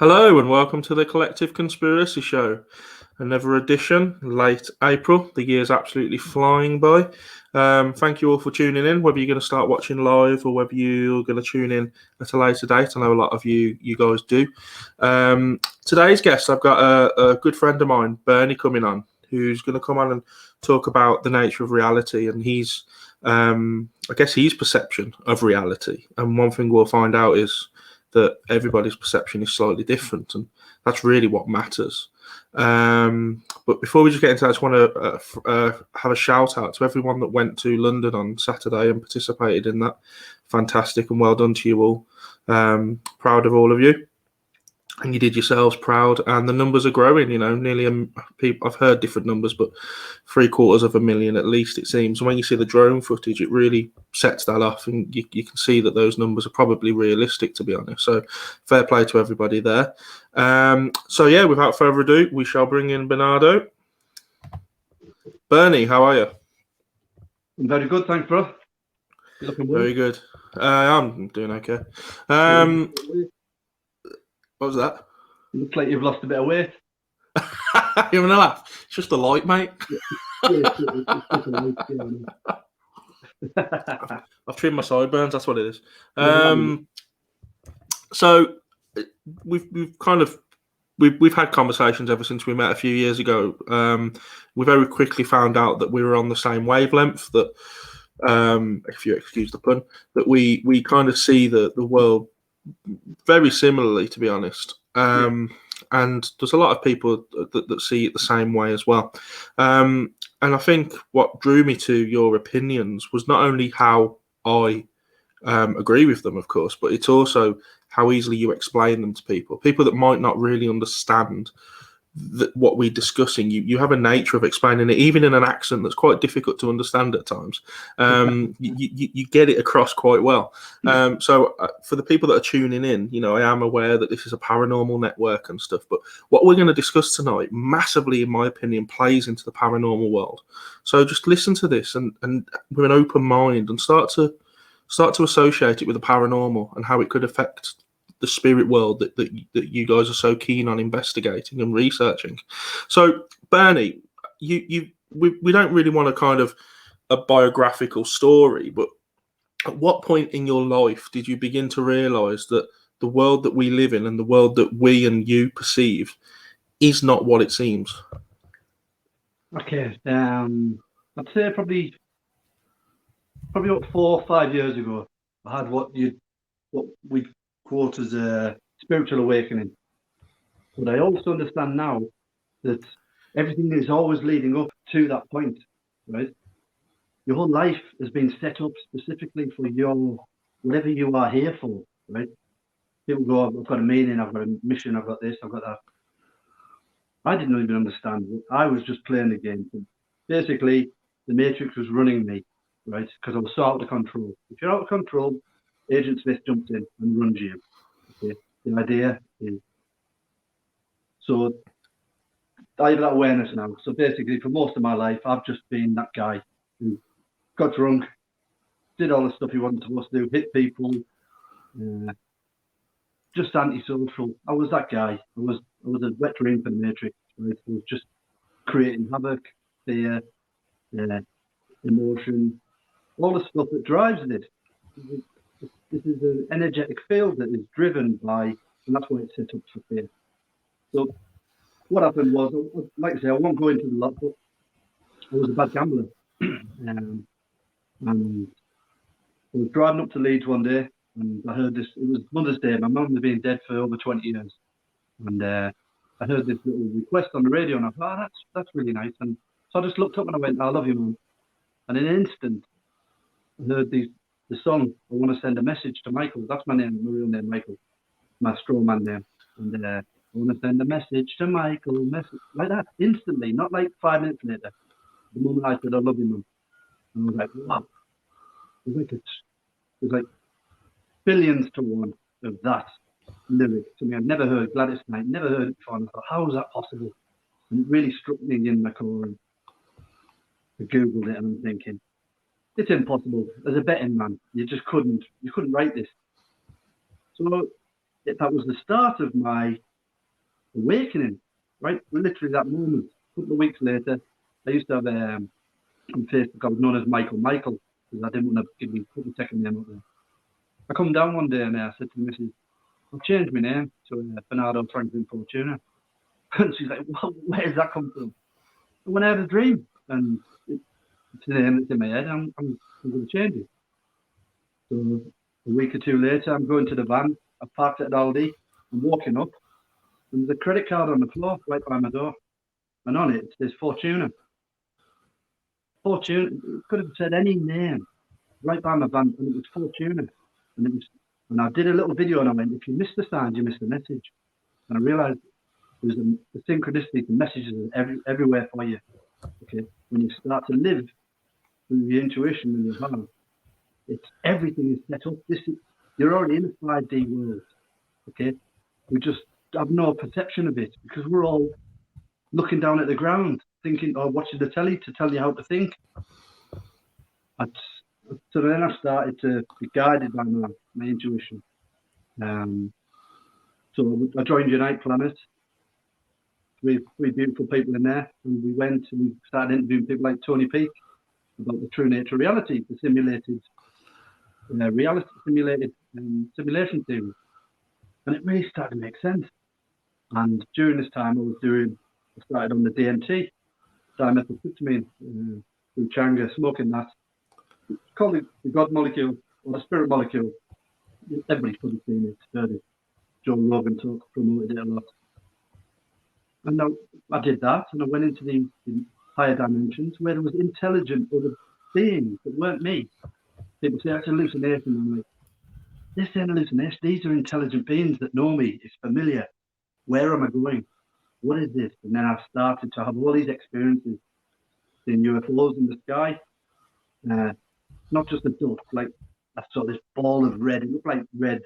Hello and welcome to the Collective Conspiracy Show. Another edition, late April. The year's absolutely flying by. Thank you all for tuning in, whether you're going to start watching live or whether you're going to tune in at a later date. I know a lot of you guys do. Today's guest, I've got a good friend of mine, Bernie, coming on, who's going to come on and talk about the nature of reality and his perception of reality. And one thing we'll find out is that everybody's perception is slightly different, and that's really what matters. But before we just get into that, I just want to have a shout out to everyone that went to London on Saturday and participated in that. Fantastic, and well done to you all. Proud of all of you, and you did yourselves proud. And the numbers are growing. You know, nearly people. I've heard different numbers, but 750,000 at least, it seems. And when you see the drone footage, it really sets that off, and you can see that those numbers are probably realistic, to be honest. So fair play to everybody there. So yeah, without further ado, we shall bring in Bernardo. Bernie, how are you? I'm very good, thanks, bro. Very good. I'm doing okay. What was that? Looks like you've lost a bit of weight. You're gonna laugh. It's just the light, mate. I've trimmed my sideburns. That's what it is. So we've had conversations ever since we met a few years ago. We very quickly found out that we were on the same wavelength. That, if you excuse the pun, that we kind of see the world very similarly, to be honest. And there's a lot of people that see it the same way as well. And I think what drew me to your opinions was not only how I agree with them, of course, but it's also how easily you explain them to people that might not really understand what we're discussing. You have a nature of explaining it, even in an accent that's quite difficult to understand at times. You get it across quite well. So for the people that are tuning in, you know, I am aware that this is a paranormal network and stuff, but what we're going to discuss tonight massively, in my opinion, plays into the paranormal world. So just listen to this and with an open mind and start to associate it with the paranormal and how it could affect the spirit world that you guys are so keen on investigating and researching. So, Bernie, we don't really want a kind of a biographical story, but at what point in your life did you begin to realise that the world that we live in and the world that we and you perceive is not what it seems? Okay, I'd say probably about 4 or 5 years ago, I had what we quote as a spiritual awakening. But I also understand now that everything is always leading up to that point, right? Your whole life has been set up specifically for whatever you are here for, right? People go, I've got a meaning, I've got a mission, I've got this, I've got that. I didn't even understand it. I was just playing the game. Basically, the Matrix was running me, right? Because I was so out of control. If you're out of control, Agent Smith jumps in and runs you. Okay. The idea is, so I have that awareness now. So basically, for most of my life, I've just been that guy who got drunk, did all the stuff he wasn't supposed to do, hit people, just antisocial. I was that guy. I was a wet dream for the Matrix. Right? I was just creating havoc, fear, emotion, all the stuff that drives it. This is an energetic field that is driven by, and that's why it's set up for fear. So what happened was, like I say, I won't go into the lot, but I was a bad gambler. And I was driving up to Leeds one day, and I heard this. It was Mother's Day. My mum had been dead for over 20 years. And I heard this little request on the radio, and I thought, that's really nice. And so I just looked up and I went, I love you, Mum. And in an instant, I heard the song, I Want to Send a Message to Michael. That's my name, my real name, Michael. My straw man name. And I want to send a message to Michael. Like that, instantly, not like 5 minutes later. The moment I said, I love you, Mum. And I was like, wow. It was like billions to one of that lyric to me. I'd never heard Gladys Knight, never heard it before. And I thought, how is that possible? And it really struck me in my core. And I Googled it and I'm thinking, it's impossible. As a betting man, you couldn't write this. So that was the start of my awakening, right? Literally that moment. A couple of weeks later, I used to have on Facebook, I was known as Michael, because I didn't want to put the second name up there. I come down one day and I said to the missus, I've changed my name to Bernardo Franklin Fortuna. And she's like, well, where's that come from? And when I had a dream, and it's a name that's in my head, I'm going to change it. So a week or two later, I'm going to the van. I parked at Aldi. I'm walking up, and there's a credit card on the floor right by my door. And on it says Fortuna. Fortuna, it could have said any name right by my van, and it was Fortuna. And I did a little video and I went, if you miss the signs, you miss the message. And I realized there's a synchronicity, the messages are everywhere for you. Okay, when you start to live through the intuition and your heart, everything is set up. You're already in a 5D world. Okay, we just have no perception of it because we're all looking down at the ground, thinking or watching the telly to tell you how to think. So then I started to be guided by my intuition. So I joined Unite Planet. Three beautiful people in there, and we went and we started interviewing people like Tony Peake about the true nature of reality, the simulated simulation theory, and it really started to make sense. And during this time, I started on the DMT, dimethyltryptamine, through Changa, smoking that. It's called the God molecule or the spirit molecule. Everybody's probably seen it, heard it. Joe Rogan promoted it a lot. And now I did that, and I went into the higher dimensions where there was intelligent other beings that weren't me. People say it's a hallucination. I'm like, this ain't a hallucination. These are intelligent beings that know me. It's familiar. Where am I going? What is this? And then I started to have all these experiences, seeing UFOs in the sky. Not just a dot, like I saw this ball of red. It looked like red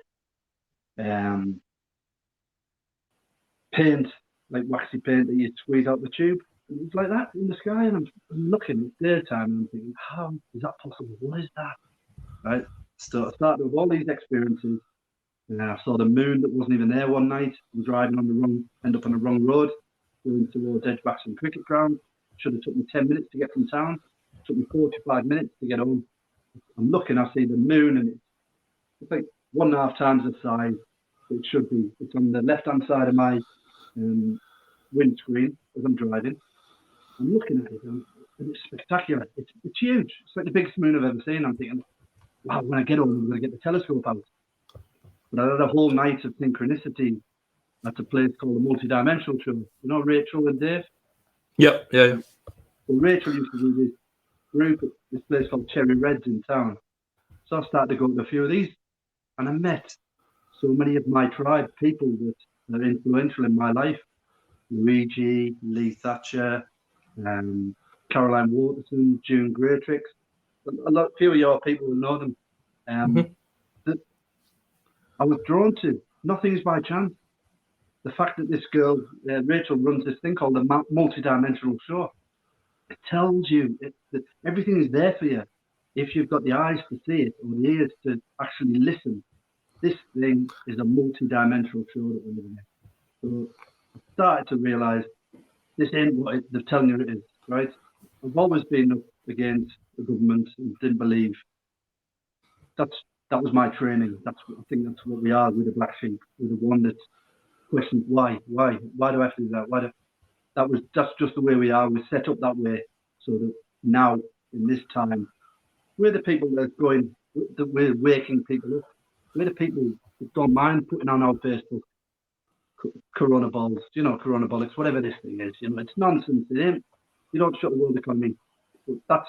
paint, like waxy paint that you squeeze out the tube. And it was like that in the sky, and I'm looking, it's daytime, and I'm thinking, how is that possible? What is that? Right? So I started with all these experiences, and I saw the moon that wasn't even there one night. I was driving end up on the wrong road, going towards Edgbaston Cricket Ground. Should have took me 10 minutes to get from town. It took me 45 minutes to get home. I'm looking, I see the moon, and it's like 1.5 times the size it should be. It's on the left-hand side of my windscreen as I'm driving. I'm looking at it, and it's spectacular. It's huge. It's like the biggest moon I've ever seen. I'm thinking, wow, when I get home, I'm going to get the telescope out. But I had a whole night of synchronicity at a place called the Multidimensional Show. You know Rachel and Dave? Yep, yeah. Well, Rachel used to do this group at this place called Cherry Reds in town. So I started to go to a few of these, and I met so many of my tribe, people that are influential in my life. Luigi, Lee Thatcher, Caroline Waterson, June Greatrix. A few of your people will know them. That I was drawn to. Nothing is by chance. The fact that this girl, Rachel, runs this thing called the Multidimensional Show. It tells you that everything is there for you if you've got the eyes to see it or the ears to actually listen. This thing is a multi-dimensional show that we're living in. So I started to realise this ain't what they're telling you it is, right? I've always been up against the government and didn't believe. That was my training. I think that's what we are with the black sheep. We're the one that questions why do I have to do that? That's just the way we are. We're set up that way so that now in this time we're the people that are going. That we're waking people up. We're the people that don't mind putting on our Facebook Corona balls, coronabolics, whatever this thing is. It's nonsense. It ain't. You don't shut the world economy. But that's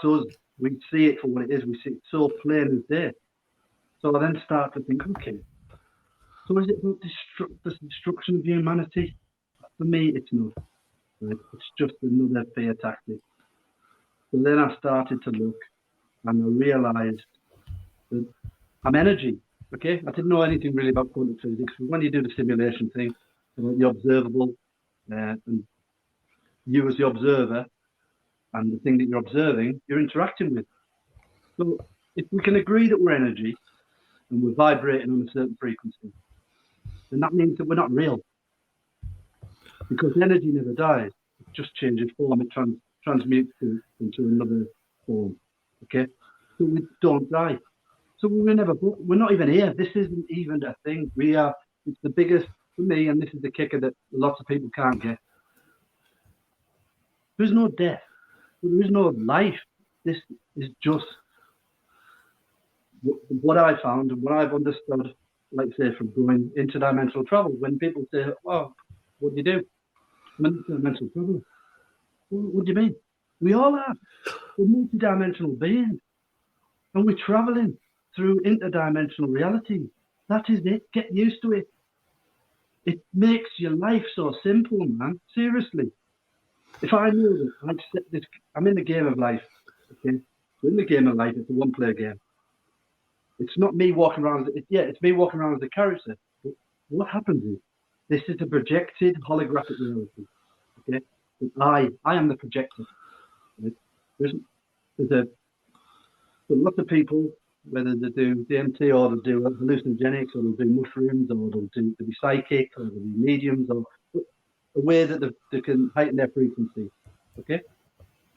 us. We see it for what it is. We see it so plain as day. So I then start to think, okay, so is it about the destruction of humanity? For me, it's not. Right? It's just another fear tactic. So then I started to look, and I realised that I'm energy. Okay, I didn't know anything really about quantum physics. When you do the simulation thing, about the observable, and you as the observer, and the thing that you're observing, you're interacting with. So if we can agree that we're energy and we're vibrating on a certain frequency, then that means that we're not real. Because energy never dies. It just changes form. It transmutes into another form. Okay? So we don't die. So we're not even here. This isn't even a thing. It's the biggest for me, and this is the kicker that lots of people can't get. There's no death. There is no life. This is just what I found and what I've understood, like say, from going interdimensional travel. When people say, "Oh, what do you do?" I'm an interdimensional traveler. What do you mean? We all are. We're multidimensional beings, and we're traveling through interdimensional reality. That is it. Get used to it. It makes your life so simple, man. Seriously. If I knew that I'm in the game of life. Okay, so in the game of life, it's a one-player game. It's not me walking around. It's me walking around as a character. But what happens is this is a projected holographic reality. Okay, but I am the projector. Right? There's lots of people, whether they do DMT or they do hallucinogenics or they do mushrooms or they'll be psychic or they'll be mediums or a way that they can heighten their frequency. Okay,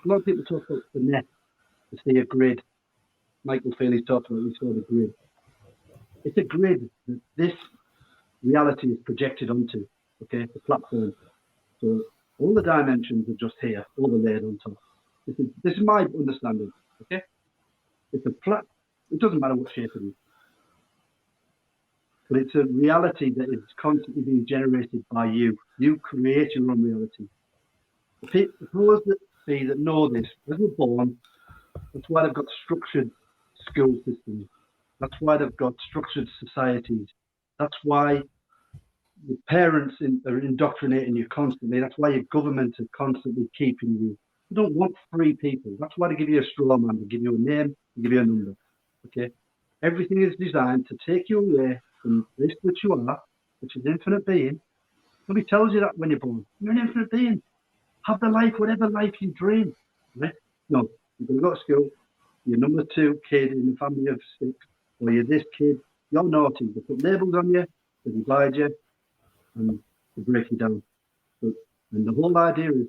a lot of people talk about the net, to see a grid. Michael Feely's talked about we saw the grid. It's a grid that this reality is projected onto. Okay, the platform. So all the dimensions are just here, overlaid on top. This is my understanding. Okay, it's a flat. It doesn't matter what shape it is, but it's a reality that is constantly being generated by you. You create your own reality. The powers that be that know this, as we're born, that's why they've got structured school systems. That's why they've got structured societies. That's why your parents are indoctrinating you constantly. That's why your governments are constantly keeping you. You don't want free people. That's why they give you a straw man. They give you a name. They give you a number. Okay? Everything is designed to take you away from this which you are, which is infinite being. Nobody tells you that when you're born. You're an infinite being. Have the life, whatever life you dream. Right? No, you're going to go to school. You're number 2 kid in a family of 6, or you're this kid. You're naughty. They put labels on you. They divide you. And to break you down. And the whole idea is,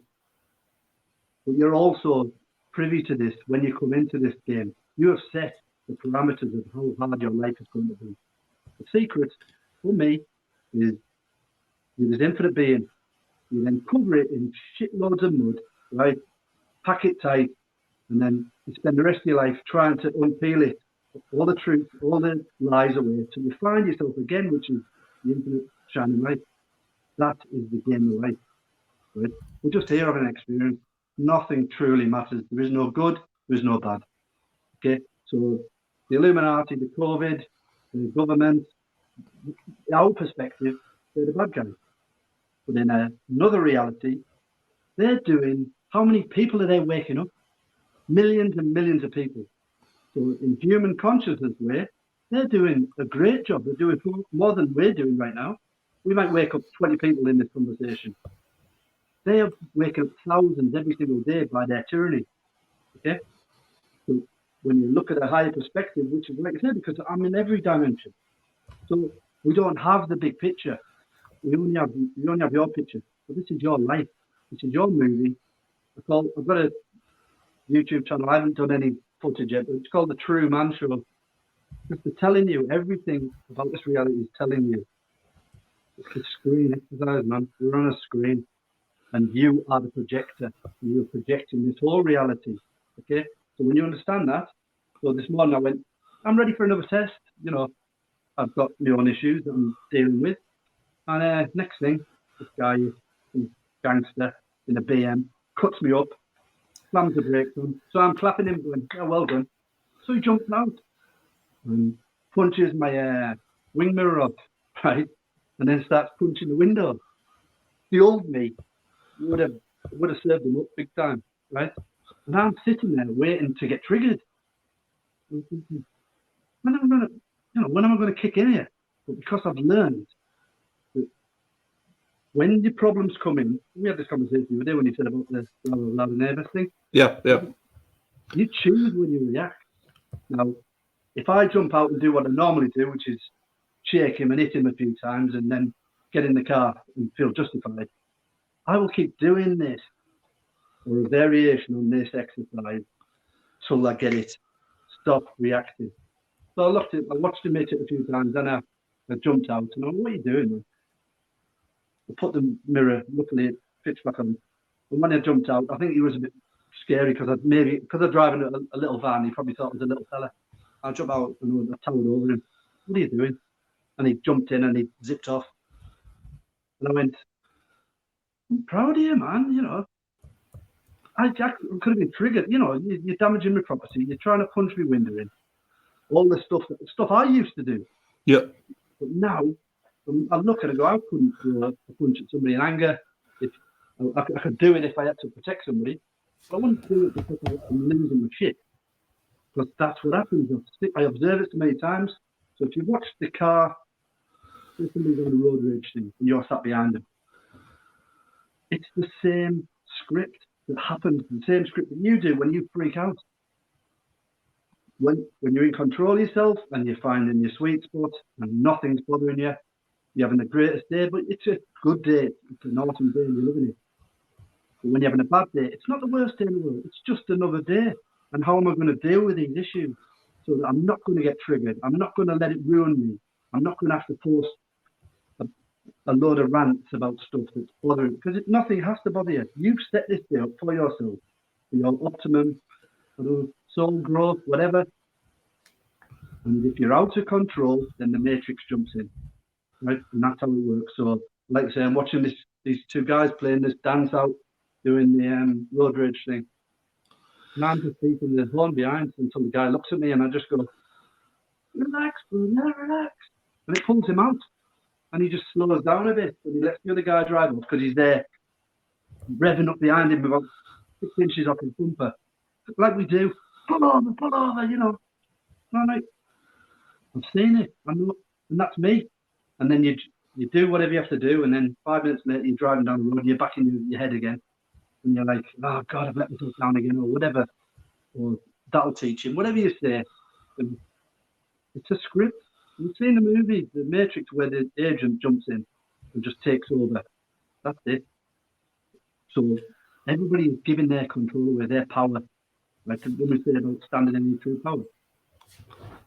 but you're also privy to this when you come into this game. You have set the parameters of how hard your life is going to be. The secret for me is you're this infinite being. You then cover it in shitloads of mud, right? Pack it tight, and then you spend the rest of your life trying to unpeel it, all the truth, all the lies away, till you find yourself again, which is the infinite shining light. That is the game of life. Right? We're just here having an experience. Nothing truly matters. There is no good, there is no bad. Okay? So the Illuminati, the COVID, the government, our perspective, they're the bad guys. But in another reality, they're doing, how many people are they waking up? Millions and millions of people. So in human consciousness way, they're doing a great job. They're doing more than we're doing right now. We might wake up 20 people in this conversation. They are waking up thousands every single day by their tyranny. Okay? So when you look at a higher perspective, which is like I said, because I'm in every dimension. So we don't have the big picture. We only have your picture. But this is your life. This is your movie. I've got a YouTube channel. I haven't done any footage yet, but it's called The True Man Show. Just telling you everything about this reality is telling you. It's a screen exercise, man. We're on a screen. And you are the projector. You're projecting this whole reality. Okay? So when you understand that, so this morning I went, I'm ready for another test. You know, I've got my own issues that I'm dealing with. And next thing, this guy, some gangster in a BM, cuts me up, slams the brakes on. So I'm clapping him, going, oh, well done. So he jumps out and punches my wing mirror up, right? And then starts punching the window. The old me would have served him up big time, right? And I'm sitting there waiting to get triggered. I'm thinking, when am I going to kick in here? But because I've learned that when the problems come in, we had this conversation the other day when you said about the loud neighbour thing. Yeah. You choose when you react. Now, if I jump out and do what I normally do, which is shake him and hit him a few times and then get in the car and feel justified. I will keep doing this or a variation on this exercise till I get it. Stop reacting. So I watched him hit it a few times, then I jumped out and I went, what are you doing, man? I put the mirror, luckily it fits back on. And when I jumped out, I think he was a bit scary because I'm driving a little van, he probably thought it was a little fella. I jumped out and I towered over him. What are you doing? And he jumped in and he zipped off. And I went, I'm proud of you, man. You know, I could have been triggered. You know, you're damaging my property. You're trying to punch me window in. All the stuff I used to do. Yeah. But now, I look and I go, I couldn't throw a punch at somebody in anger. If I could do it if I had to protect somebody. But I wouldn't do it because I'm losing my shit. Because that's what happens. I observe it so many times. So if you watch the car, if somebody's on a road rage thing and you're sat behind them, it's the same script that happens, the same script that you do when you freak out. When you're in control of yourself and you're finding your sweet spot and nothing's bothering you, you're having the greatest day, but it's a good day. It's an awesome day and you're living it. But when you're having a bad day, it's not the worst day in the world. It's just another day. And how am I going to deal with these issues so that I'm not going to get triggered? I'm not going to let it ruin me. I'm not going to have to post a load of rants about stuff that's bothering, because nothing has to bother you. You've set this day up for yourself, for your optimum, soul growth, whatever. And if you're out of control, then the matrix jumps in, right? And that's how it works. So, like I say, I'm watching these two guys playing this dance out, doing the road rage thing. And I'm just keeping the horn behind until the guy looks at me, and I just go, relax, brother, relax. And it pulls him out. And he just slows down a bit, and he lets the other guy drive off because he's there, revving up behind him about 6 inches off his bumper. Like we do, pull over, you know. And I'm like, I've seen it, I know, and that's me. And then you do whatever you have to do, and then 5 minutes later, you're driving down the road, you're back in your head again. And you're like, oh, God, I've let myself down again, or whatever. Or that'll teach him, whatever you say. And it's a script. You've seen the movie, The Matrix, where the agent jumps in and just takes over. That's it. So everybody is giving their control away, their power. Like when we say about standing in your true power.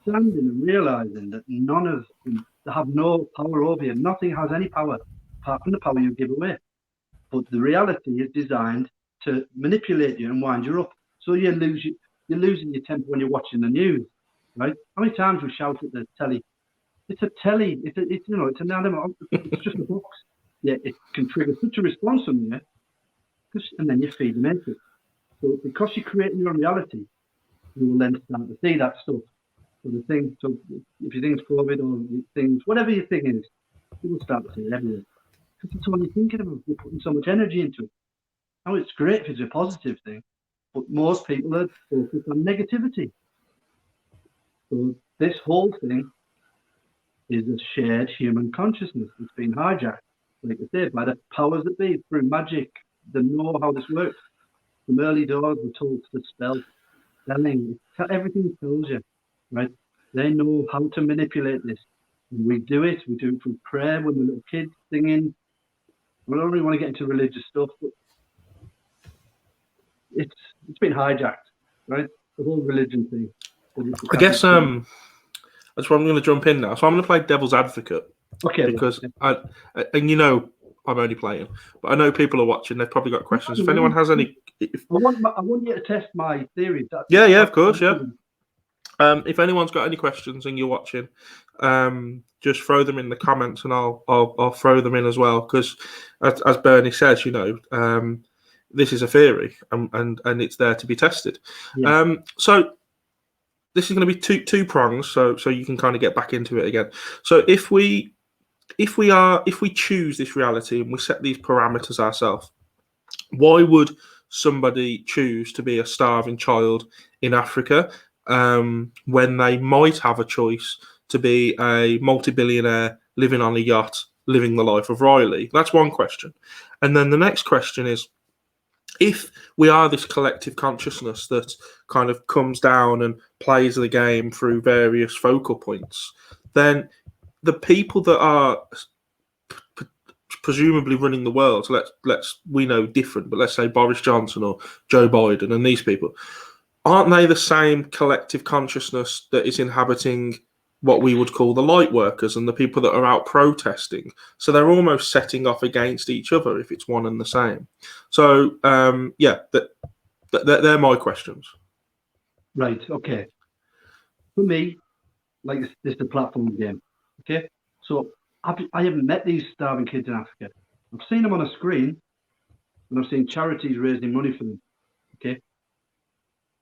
Standing and realising that none of them have no power over you. Nothing has any power apart from the power you give away. But the reality is designed to manipulate you and wind you up. So you're losing your temper when you're watching the news, right? How many times we shout at the telly? It's a telly. It's an animal. It's just a box. Yeah, it can trigger such a response from you, and then you feed the matrix. So because you're creating your own reality, you will then start to see that stuff. So if you think it's COVID or things, whatever your thing is, you will start to see it everywhere. Because it's all you're thinking about. You're putting so much energy into it. Now it's great if it's a positive thing, but most people are focused on negativity. So this whole thing is a shared human consciousness that's been hijacked, like I said, by the powers that be, through magic. They know how this works. From early doors, we're told to spell, spelling, everything tells you, right? They know how to manipulate this. And we do it through prayer when we're little kids singing. I don't really want to get into religious stuff, but it's been hijacked, right? The whole religion thing. I guess that's where I'm going to jump in now. So I'm going to play devil's advocate. Okay. Because I'm only playing, but I know people are watching. They've probably got questions. If anyone has any, I want you to test my theory. Yeah, of course, yeah. If anyone's got any questions and you're watching, just throw them in the comments, and I'll throw them in as well. Because as Bernie says, this is a theory, and it's there to be tested. Yeah. So this is going to be two prongs, so you can kind of get back into it again. So if we choose this reality and we set these parameters ourselves, why would somebody choose to be a starving child in Africa when they might have a choice to be a multi-billionaire living on a yacht, living the life of Riley? That's one question. And then the next question is, if we are this collective consciousness that kind of comes down and plays the game through various focal points, then the people that are presumably running the world, so we know different, but let's say Boris Johnson or Joe Biden and these people, aren't they the same collective consciousness that is inhabiting what we would call the light workers and the people that are out protesting? So they're almost setting off against each other if it's one and the same. So they're my questions. Right. Okay. For me, like this is a platform game. Okay. So I haven't met these starving kids in Africa. I've seen them on a screen, and I've seen charities raising money for them. Okay.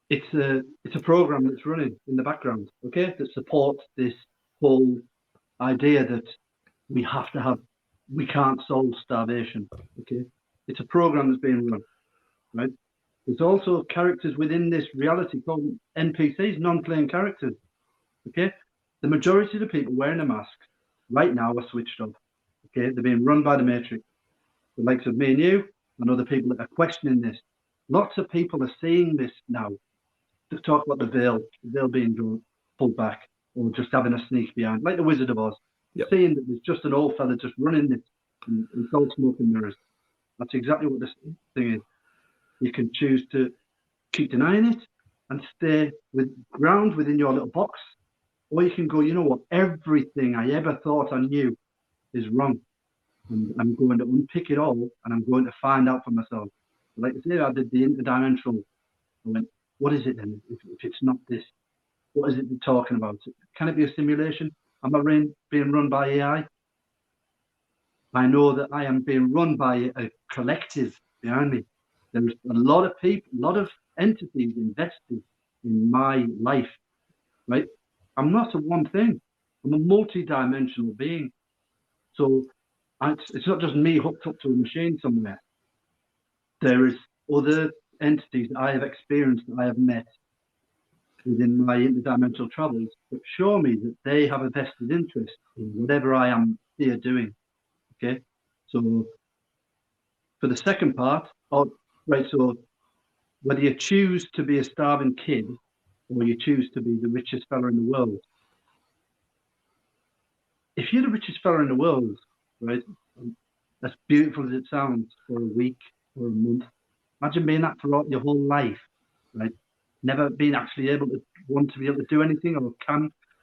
It's a program that's running in the background. Okay, that supports this whole idea that we can't solve starvation. Okay, it's a program that's being run. Right. There's also characters within this reality called NPCs, non-playing characters. Okay, the majority of the people wearing a mask right now are switched off. Okay, they're being run by the Matrix. The likes of me and you and other people that are questioning this. Lots of people are seeing this now. To talk about the veil being pulled back, or just having a sneak behind, like the Wizard of Oz. Yep. Seeing that there's just an old fella just running this, and it's all smoke and mirrors. That's exactly what this thing is. You can choose to keep denying it and stay ground within your little box, or you can go, you know what, everything I ever thought I knew is wrong, and I'm going to unpick it all, and I'm going to find out for myself. Like I say, I did the interdimensional. I went, what is it then? If it's not this, what is it they're talking about? Can it be a simulation? Am I being run by AI? I know that I am being run by a collective behind me. There's a lot of people, a lot of entities invested in my life, right? I'm not a one thing. I'm a multi-dimensional being. So it's not just me hooked up to a machine somewhere. There is other entities that I have experienced, that I have met within my interdimensional travels, that show me that they have a vested interest in whatever I am here doing. Okay, so for the second part, right, so whether you choose to be a starving kid or you choose to be the richest fella in the world, if you're the richest fella in the world, right, as beautiful as it sounds, for a week or a month, imagine being that throughout your whole life, right? Never been actually able to want to be able to do anything, or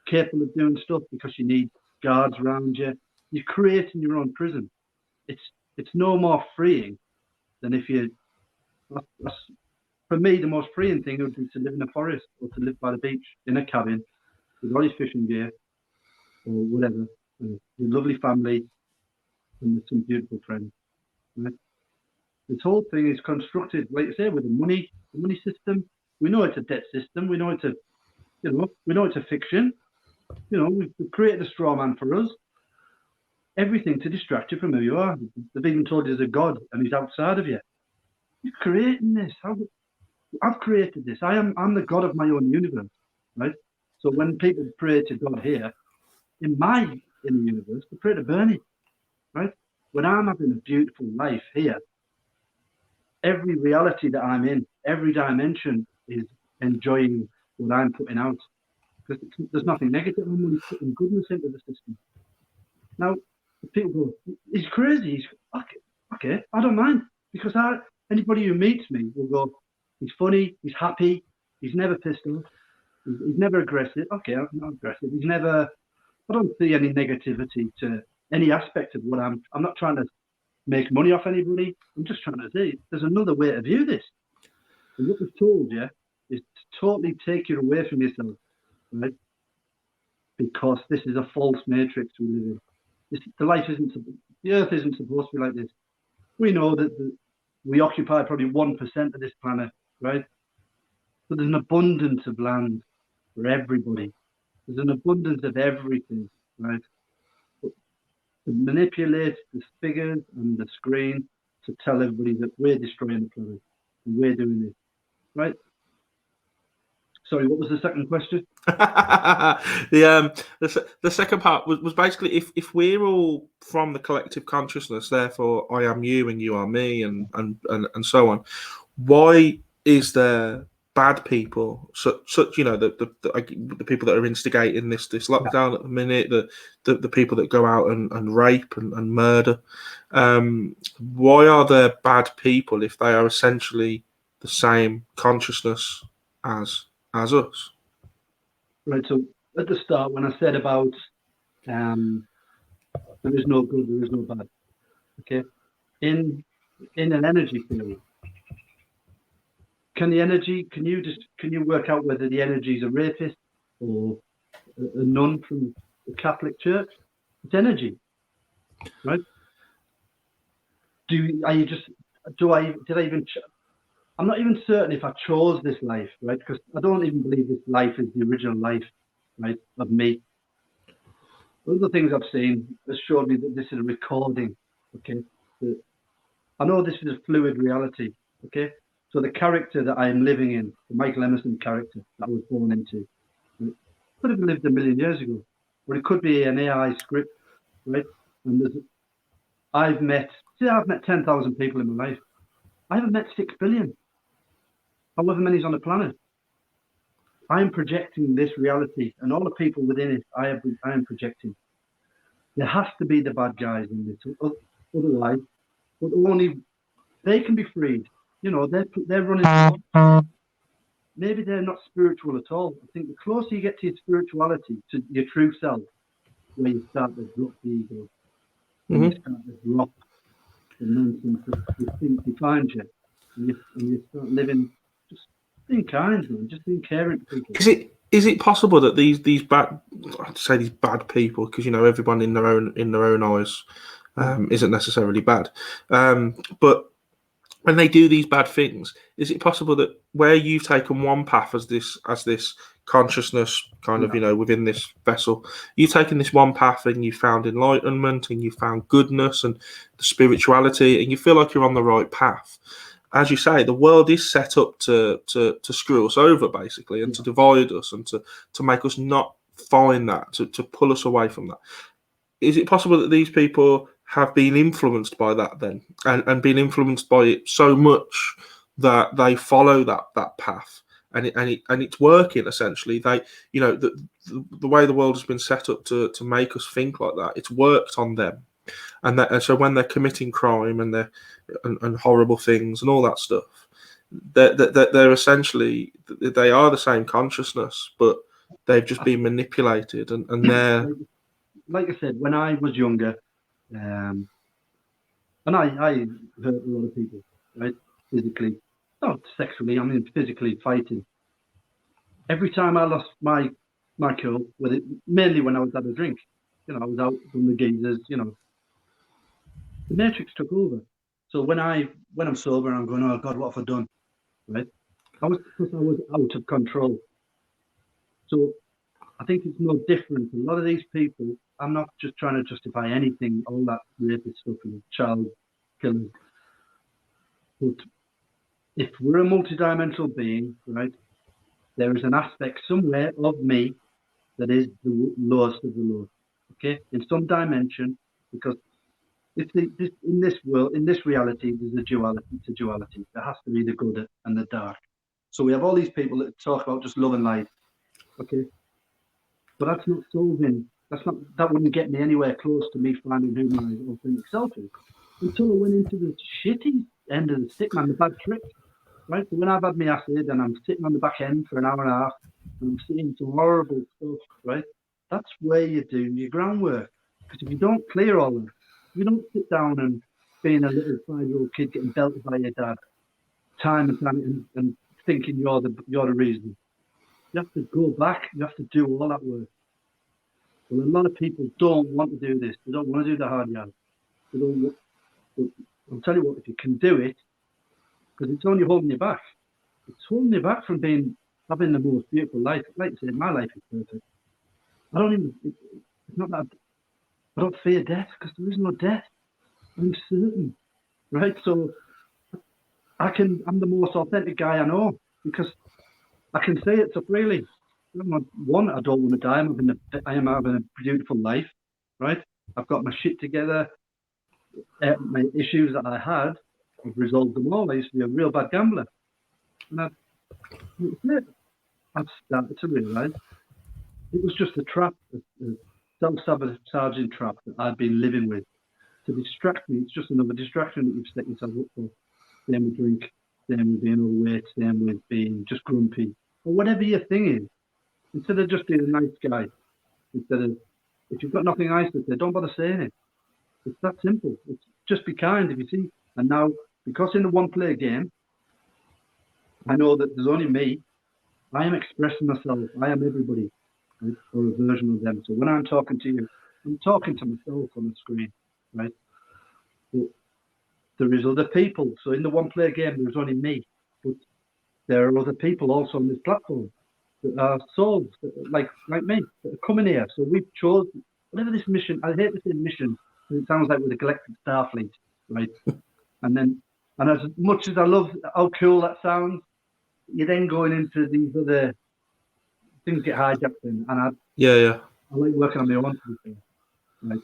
capable of doing stuff because you need guards around you. You're creating your own prison. It's no more freeing than if you. For me, the most freeing thing would be to live in a forest or to live by the beach in a cabin with all your fishing gear or whatever, with your lovely family and with some beautiful friends. Right? This whole thing is constructed, like I say, with the money system. We know it's a debt system. We know it's a fiction. We've created a straw man for us. Everything to distract you from who you are. They've even told you there's a God and he's outside of you. You're creating this. I've created this. I'm the God of my own universe, right? So when people pray to God here, in the universe, they pray to Bernie, right? When I'm having a beautiful life here, every reality that I'm in, every dimension is enjoying what I'm putting out. Because there's nothing negative. I'm only putting goodness into the system. Now, people go, he's crazy. He's okay. I don't mind, because anybody who meets me will go, he's funny, he's happy, he's never pissed off, he's never aggressive. Okay, I'm not aggressive. I don't see any negativity to any aspect of what I'm not trying to make money off anybody. I'm just trying to say there's another way to view this. And what we've told you is to totally take you away from yourself, right? Because this is a false matrix we live in. The Earth isn't supposed to be like this. We know that we occupy probably 1% of this planet, right? But there's an abundance of land for everybody. There's an abundance of everything, right? But to manipulate the figures and the screen to tell everybody that we're destroying the planet and we're doing this, right? Sorry, what was the second question? The second part was basically if we're all from the collective consciousness, therefore I am you and you are me and so on. Why is there bad people, such the people that are instigating this lockdown at the minute, the people that go out and rape and murder. Why are there bad people if they are essentially the same consciousness as us? Right. So at the start, when I said about there is no good, there is no bad. Okay. In an energy field, can you work out whether the energy is a rapist or a nun from the Catholic Church? It's energy, right? I'm not even certain if I chose this life, right? Because I don't even believe this life is the original life, right, of me. One of the things I've seen has showed me that this is a recording, okay? I know this is a fluid reality, okay? So the character that I am living in, the Michael Emerson character that I was born into, right, could have lived a million years ago, or it could be an AI script, right? And I've met 10,000 people in my life. I haven't met 6 billion, however many's on the planet. I am projecting this reality, and all the people within it, I am projecting. There has to be the bad guys in this, otherwise, but only they can be freed. You know, they're running. Maybe they're not spiritual at all. I think the closer you get to your spirituality, to your true self, where you start to drop the ego, when you start to drop the nonsense that you think defines you, and you start living, just being kind, man, just being caring to people. Is it possible that these bad, I'd say these bad people, because everyone in their own eyes isn't necessarily bad, but when they do these bad things, is it possible that where you've taken one path as this consciousness kind of within this vessel, you've taken this one path and you found enlightenment and you found goodness and the spirituality and you feel like you're on the right path? As you say, the world is set up to screw us over, basically, and to divide us and to make us not find that, to pull us away from that. Is it possible that these people have been influenced by that then, and been influenced by it so much that they follow that path, and it's working essentially? They, the way the world has been set up to make us think like that, it's worked on them. And so when they're committing crime and horrible things and all that stuff, they're essentially, they are the same consciousness, but they've just been manipulated, and they're, like I said, when I was younger, and I hurt a lot of people, right? Physically, not sexually. I mean, physically fighting. Every time I lost my cool with it, mainly when I was at a drink, I was out from the geezers, the matrix took over. So when I'm sober and I'm going, oh God, what have I done? Right? Because I was out of control. So I think it's no different. A lot of these people, I'm not just trying to justify anything, all that rapist stuff and child killers. But if we're a multidimensional being, right, there is an aspect somewhere of me that is the lowest of the low. Okay? In some dimension, because in this world, in this reality, there's a duality. It's a duality. There has to be the good and the dark. So we have all these people that talk about just love and light. Okay? But that's not solving. That wouldn't get me anywhere close to me finding who my authentic self is. Until I went into the shitty end of the stick, man, the bad trip. Right? So when I've had my acid and I'm sitting on the back end for an hour and a half and I'm seeing some horrible stuff, right? That's where you do your groundwork. Because if you don't clear all that, you don't sit down and being a little 5-year-old kid getting belted by your dad time and time and thinking you're the reason. You have to go back. You have to do all that work. Well, a lot of people don't want to do this. They don't want to do the hard yards. They don't want, I'll tell you what, if you can do it, because it's only holding you back. It's holding you back from having the most beautiful life. Like I said, my life is perfect. It's not that I don't fear death, because there is no death. I'm certain, right? So I'm the most authentic guy I know, because I can say it so freely. One, I don't want to die. I am having a beautiful life, right? I've got my shit together. My issues that I had, I've resolved them all. I used to be a real bad gambler. And I've started to realise it was just a trap, a self-sabotaging trap that I've been living with to distract me. It's just another distraction that you've set yourself up for. Same with drink, same with being overweight, same with being just grumpy, or whatever your thing is. Instead of just being a nice guy, instead of, if you've got nothing nice to say, don't bother saying it. It's that simple. It's just be kind if you see. And now, because in the one-player game, I know that there's only me. I am expressing myself. I am everybody, right? Or a version of them. So when I'm talking to you, I'm talking to myself on the screen, right? But there is other people. So in the one-player game, there's only me. But there are other people also on this platform that are souls, like me, that are coming here. So we've chosen whatever this mission. I hate to say mission because it sounds like we're the Galactic Starfleet, right? And as much as I love how cool that sounds, you're then going into these other things get hijacked in, and I like working on my own. To be fair, right?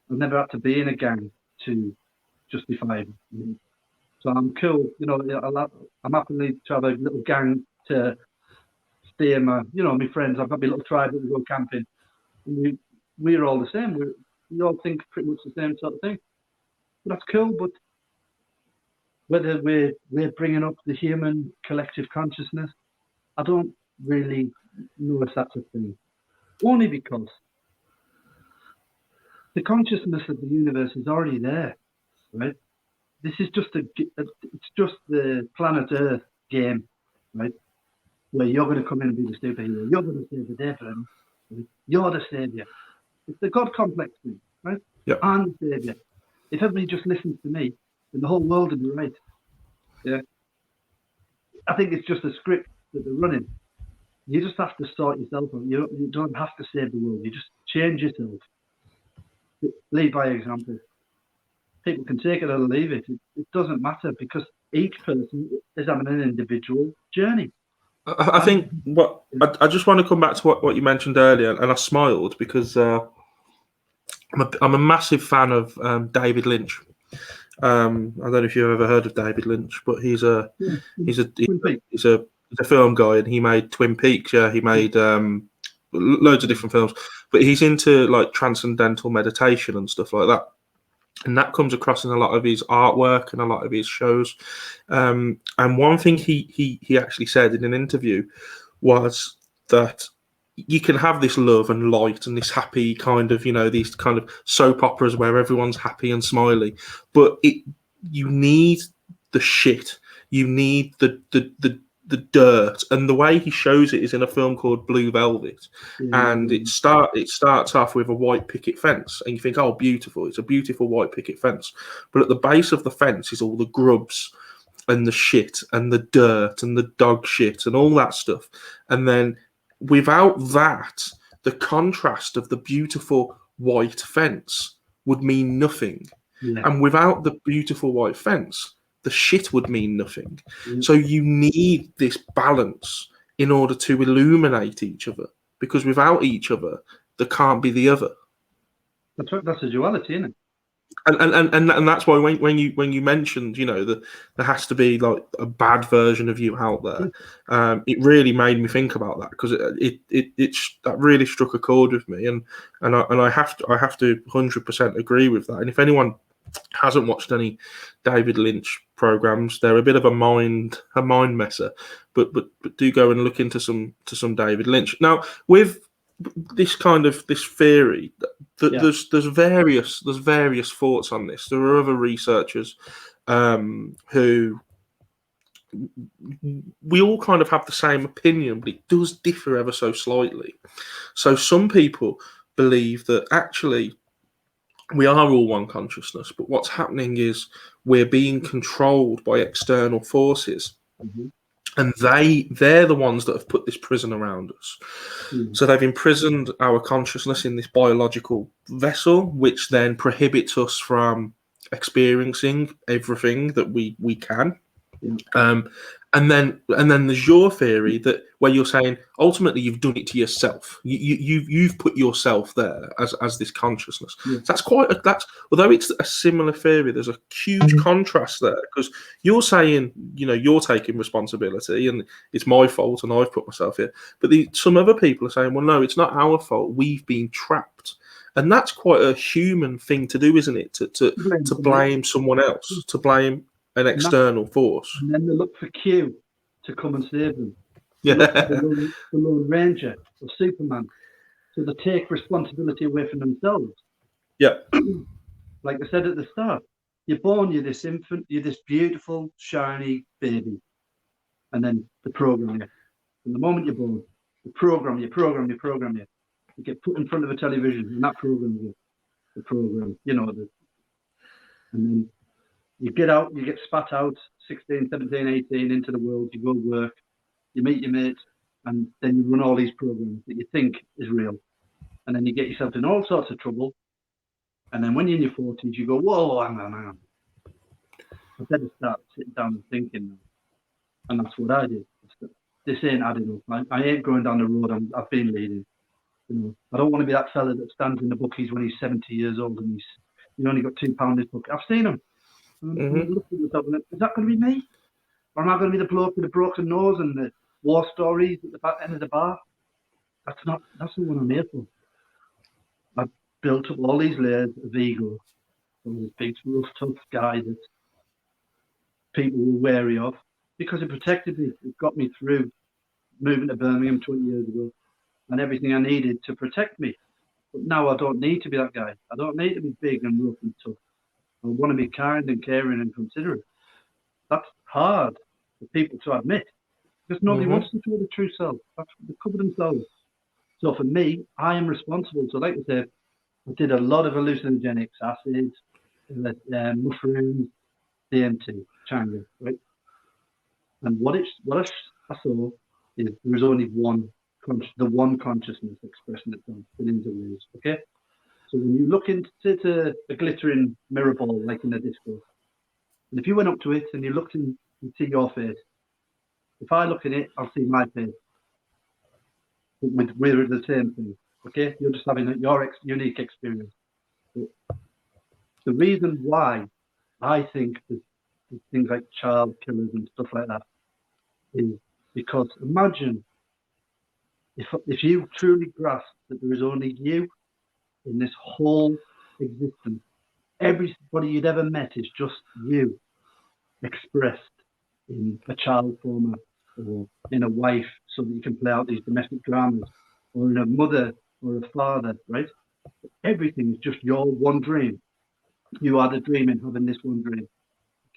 I've never had to be in a gang to justify it. So I'm cool, you know. I'm happy to have a little gang to steer my friends. I've got my little tribe that we go camping. And we're all the same. We all think pretty much the same sort of thing. But that's cool. But whether we're bringing up the human collective consciousness, I don't really know if that's a thing. Only because the consciousness of the universe is already there, right? This is just it's just the planet Earth game, right? Where you're going to come in and be the superhero. You're going to save the day for them. Right? You're the savior. It's the God complex thing, right? Yep. I'm the savior. If everybody just listens to me, then the whole world would be right. Yeah. I think it's just a script that they're running. You just have to sort yourself out. You don't have to save the world. You just change yourself. Lead by example. People can take it or leave it. It doesn't matter because each person is having an individual journey. I think I just want to come back to what you mentioned earlier, and I smiled because I'm a massive fan of David Lynch. I don't know if you've ever heard of David Lynch, but he's a film guy, and he made Twin Peaks. Yeah, he made loads of different films, but he's into like transcendental meditation and stuff like that. And that comes across in a lot of his artwork and a lot of his shows. And one thing he actually said in an interview was that you can have this love and light and this happy kind of, these kind of soap operas where everyone's happy and smiley, but you need the shit. You need the dirt, and the way he shows it is in a film called Blue Velvet, and it starts off with a white picket fence, and you think, oh, beautiful, it's a beautiful white picket fence, but at the base of the fence is all the grubs and the shit and the dirt and the dog shit and all that stuff, and then without that, the contrast of the beautiful white fence would mean nothing, and without the beautiful white fence, the shit would mean nothing. So you need this balance in order to illuminate each other, because without each other, there can't be the other. That's a duality, isn't it? And that's why when you mentioned, that there has to be like a bad version of you out there, it really made me think about that, because that really struck a chord with me, and I have to 100% agree with that. And if anyone hasn't watched any David Lynch programs, they're a bit of a mind messer, but do go and look into some David Lynch. Now, with this kind of this theory, there's various thoughts on this. There are other researchers who we all kind of have the same opinion, but it does differ ever so slightly. So some people believe that actually we are all one consciousness, but what's happening is we're being controlled by external forces, and they're the ones that have put this prison around us. So they've imprisoned our consciousness in this biological vessel, which then prohibits us from experiencing everything that we can. And then there's your theory that where you're saying ultimately you've done it to yourself. You've put yourself there as this consciousness. Yeah. So that's although it's a similar theory, there's a huge contrast there, because you're saying, you're taking responsibility and it's my fault and I've put myself here. But some other people are saying, well, no, it's not our fault. We've been trapped. And that's quite a human thing to do, isn't it? To blame someone else, to blame an external force. And then they look for Q to come and save them. Yeah. Look for the Lone Ranger or Superman. So they take responsibility away from themselves. Yeah. Like I said at the start, you're born, you're this infant, you're this beautiful, shiny baby. And then they program you. From the moment you're born, they program you. You get put in front of a television and that programs you. The program, and then you get out, you get spat out, 16, 17, 18, into the world, you go work, you meet your mates, and then you run all these programs that you think is real. And then you get yourself in all sorts of trouble. And then when you're in your 40s, you go, whoa, hang on. I better start sitting down and thinking. And that's what I did. This ain't adding up. I ain't going down the road I've been leading. I don't want to be that fella that stands in the bookies when he's 70 years old and he's only got £2 in his pocket. I've seen him. I'm looking at myself and is that going to be me? Or am I going to be the bloke with the broken nose and the war stories at the back end of the bar? That's not what I'm here for. I've built up all these layers of ego. I'm this big, rough, tough guy that people were wary of because it protected me. It got me through moving to Birmingham 20 years ago and everything I needed to protect me. But now I don't need to be that guy. I don't need to be big and rough and tough. I want to be kind and caring and considerate. That's hard for people to admit because nobody wants to show the true self. They cover themselves. So for me, I am responsible. So like I said, I did a lot of hallucinogenics, acids, mushrooms, DMT, Changa, right? And what I saw is there was only the one consciousness expressing itself billions of ways. Okay, so when you look into a glittering mirror ball like in a disco, and if you went up to it and you looked and you see your face, if I look in it, I'll see my face. We're the same thing. Okay, you're just having your unique experience. But the reason why I think there's things like child killers and stuff like that is because imagine if you truly grasp that there is only you in this whole existence, everybody you'd ever met is just you expressed in a child format or in a wife so that you can play out these domestic dramas, or in a mother or a father, right? Everything is just your one dream. You are the dream in having this one dream.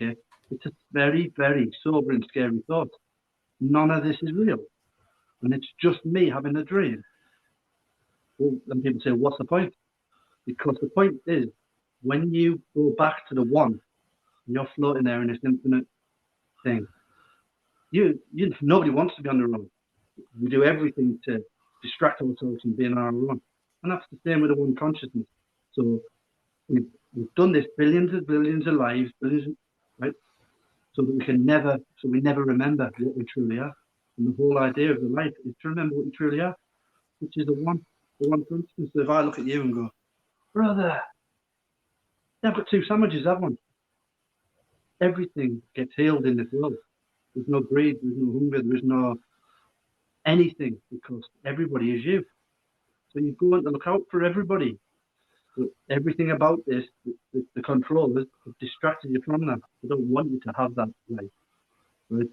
Okay, it's a very, very sober and scary thought. None of this is real, and it's just me having a dream. Well, then people say, what's the point? Because the point is, when you go back to the one, and you're floating there in this infinite thing, nobody wants to be on their own. We do everything to distract ourselves from being on our own, and that's the same with the one consciousness. So we've done this billions of lives, right? So that we never remember what we truly are. And the whole idea of the life is to remember what you truly are, which is the one consciousness. So if I look at you and go, brother, I've got 2 sandwiches, have one. Everything gets healed in this world. There's no greed, there's no hunger, there's no anything, because everybody is you. So you go on to look out for everybody. But everything about this, the controllers have distracted you from that. They don't want you to have that life, right?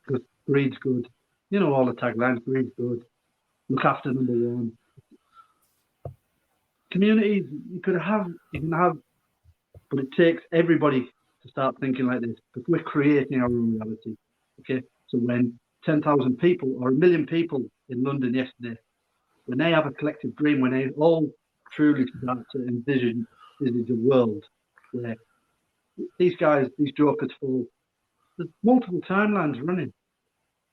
Because greed's good. You know all the taglines, greed's good. Look after number one. Communities you can have, but it takes everybody to start thinking like this, because we're creating our own reality. Okay, so when 10,000 people or 1 million people in London yesterday, when they have a collective dream, when they all truly start to envisage a world where these jokers fall, there's multiple timelines running.